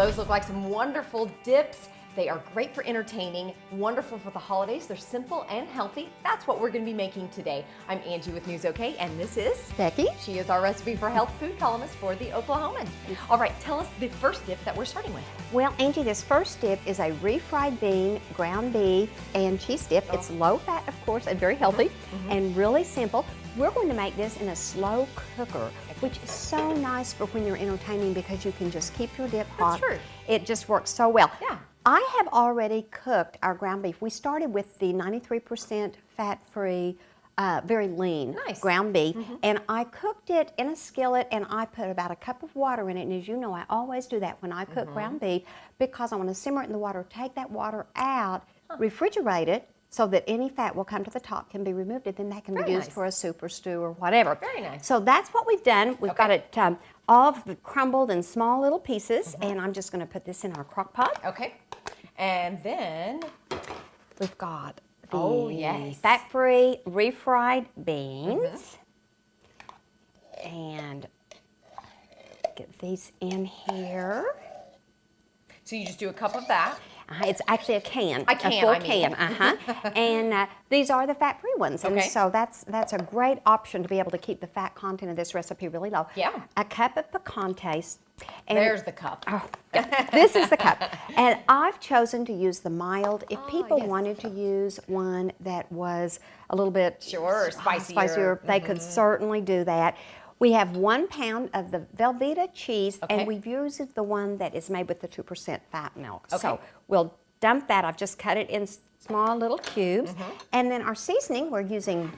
those look like some wonderful dips. They are great for entertaining, wonderful for the holidays. They're simple and healthy. That's what we're going to be making today. I'm Angie with News OK, and this is Becky. She is our recipe for health food columnist for the Oklahoman. All right, tell us the first dip that we're starting with. Well, Angie, this first dip is a refried bean, ground beef, and cheese dip. Oh. It's low fat, of course, and very healthy, and really simple. We're going to make this in a slow cooker, which is so nice for when you're entertaining because you can just keep your dip hot. That's true. It just works so well. Yeah. I have already cooked our ground beef. We started with the 93% fat-free, very lean ground beef, and I cooked it in a skillet, and I put about a cup of water in it. And as you know, I always do that when I cook ground beef because I want to simmer it in the water, take that water out, refrigerate it, so that any fat will come to the top, can be removed, and then that can be used for a soup or stew or whatever. Very nice. So that's what we've done. We've got it all crumbled in small little pieces, and I'm just going to put this in our crock pot. Okay. And then we've got the fat-free refried beans. And get these in here. So you just do a cup of that. It's actually a can. A full can. And these are the fat-free ones. And so that's a great option to be able to keep the fat content of this recipe really low. Yeah. A cup of picante. There's the cup. Oh, this is the cup. And I've chosen to use the mild. If people wanted to use one that was a little bit spicier, they could certainly do that. We have 1 pound of the Velveeta cheese, and we've used the one that is made with the 2% fat milk. So we'll dump that. I've just cut it in small little cubes. And then our seasoning, we're using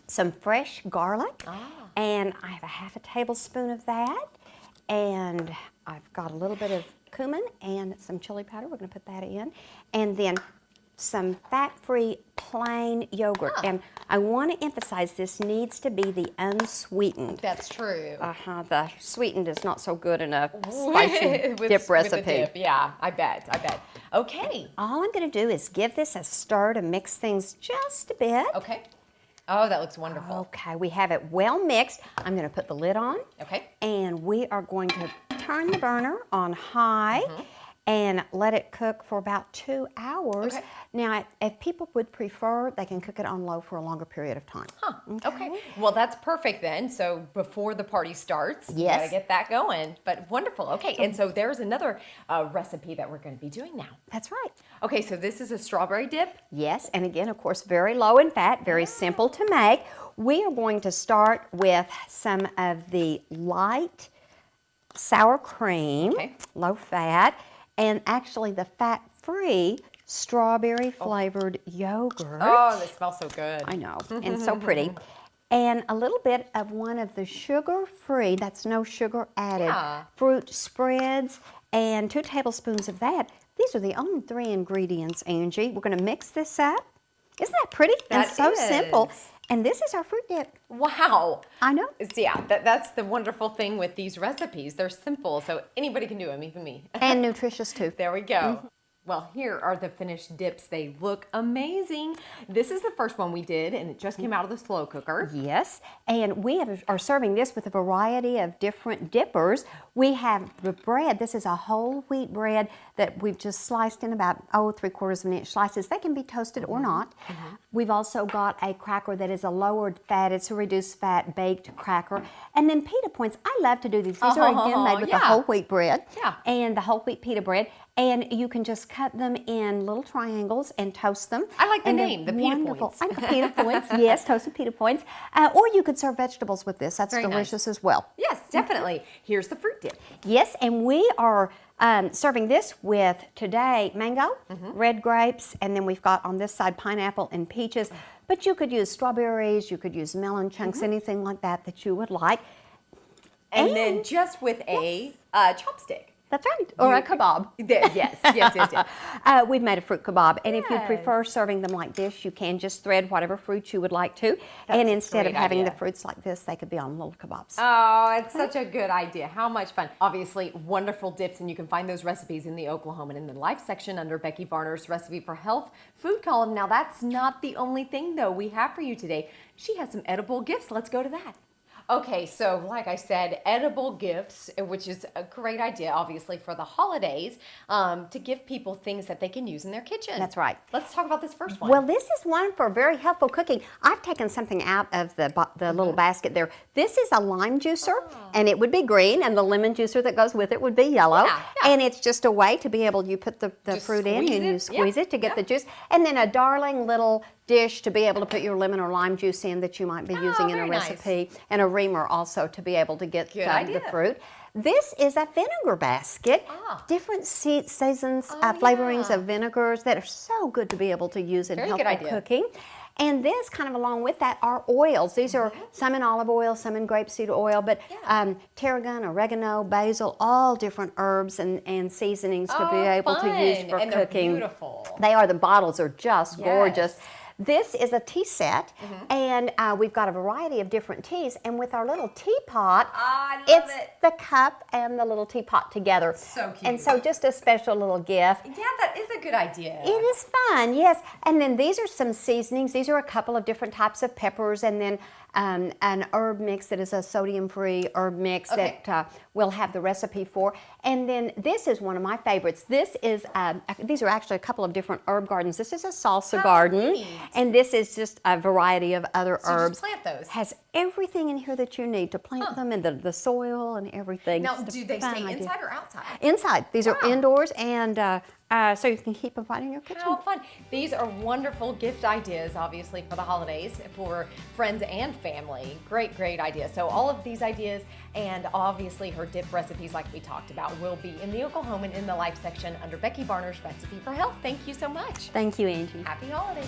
some fresh garlic, and I have a half a tablespoon of that. And I've got a little bit of cumin and some chili powder. We're going to put that in. And then some fat-free plain yogurt. And I want to emphasize this needs to be the unsweetened. That's true. The sweetened is not so good in a spicy dip recipe. With a dip. Yeah, I bet. Okay. All I'm going to do is give this a stir to mix things just a bit. Okay. Oh, that looks wonderful. Okay, we have it well mixed. I'm going to put the lid on. Okay. And we are going to turn the burner on high and let it cook for about 2 hours. Okay. Now, if people would prefer, they can cook it on low for a longer period of time. Okay. Well, that's perfect then. So before the party starts, you got to get that going. But wonderful. Okay. And so there's another recipe that we're going to be doing now. That's right. Okay. So this is a strawberry dip. Yes. And again, of course, very low in fat, very simple to make. We are going to start with some of the light sour cream, low fat, and actually the fat-free strawberry flavored yogurt. Oh, they smell so good. I know, and so pretty. And a little bit of one of the sugar-free, that's no sugar added, fruit spreads, and 2 tablespoons of that. These are the only 3 ingredients, Angie. We're going to mix this up. Isn't that pretty? That and so simple. And this is our fruit dip. Wow. I know. Yeah, that's the wonderful thing with these recipes. They're simple, so anybody can do them, even me. And nutritious, too. There we go. Well, here are the finished dips. They look amazing. This is the first one we did, and it just came out of the slow cooker. Yes, and we are serving this with a variety of different dippers. We have the bread. This is a whole wheat bread that we've just sliced in about, 3/4 of an inch slices. They can be toasted or not. We've also got a cracker that is a lowered fat. It's a reduced fat baked cracker. And then pita points. I love to do these. These are again made with the whole wheat bread and the whole wheat pita bread. And you can just cut them in little triangles and toast them. I like the name, the pita points. I like pita points, yes, toasted pita points. Or you could serve vegetables with this. That's delicious as well. Yes, definitely. Here's the fruit dip. Yes, and we are serving this with today mango, red grapes, and then we've got on this side pineapple and peaches. But you could use strawberries, you could use melon chunks, anything like that you would like. And then just with a chopstick. That's right, or a kebab. Yes. We've made a fruit kebab, and if you prefer serving them like this, you can just thread whatever fruit you would like to, and instead of having the fruits like this, they could be on little kebabs. Oh, it's such a good idea. How much fun. Obviously, wonderful dips, and you can find those recipes in the Oklahoman in the Life section under Becky Varner's Recipe for Health food column. Now, that's not the only thing, though, we have for you today. She has some edible gifts. Let's go to that. Okay, so like I said, edible gifts, which is a great idea, obviously, for the holidays, to give people things that they can use in their kitchen. That's right. Let's talk about this first one. Well, this is one for very helpful cooking. I've taken something out of the little basket there. This is a lime juicer, and it would be green, and the lemon juicer that goes with it would be yellow. Yeah. And it's just a way to be able, you put the fruit in and you squeeze it to get the juice. And then a darling little dish to be able to put your lemon or lime juice in that you might be using in a recipe, and a reamer also to be able to get the fruit. This is a vinegar basket. Different seasons, flavorings of vinegars that are so good to be able to use in helpful cooking. And this, kind of along with that, are oils. These are some in olive oil, some in grapeseed oil, but tarragon, oregano, basil, all different herbs and seasonings to be able to use for cooking. They're beautiful. They are. The bottles are just gorgeous. This is a tea set, and we've got a variety of different teas, and with our little teapot, it's the cup and the little teapot together. So cute. And so just a special little gift. Yeah, that is a good idea. It is fun, yes. And then these are some seasonings. These are a couple of different types of peppers, and then an herb mix that is a sodium-free herb mix that we'll have the recipe for. And then this is one of my favorites. This is, these are actually a couple of different herb gardens. This is a salsa garden. Neat. And this is just a variety of other herbs. Just plant those. Has everything in here that you need to plant them, and the soil and everything. Now, do they stay inside or outside? Inside. These are indoors, and so you can keep them right in your kitchen. How fun. These are wonderful gift ideas, obviously, for the holidays, for friends and family. Great, great idea. So all of these ideas and obviously her dip recipes like we talked about will be in the Oklahoman in the Life section under Becky Barner's Recipe for Health. Thank you so much. Thank you, Angie. Happy holidays.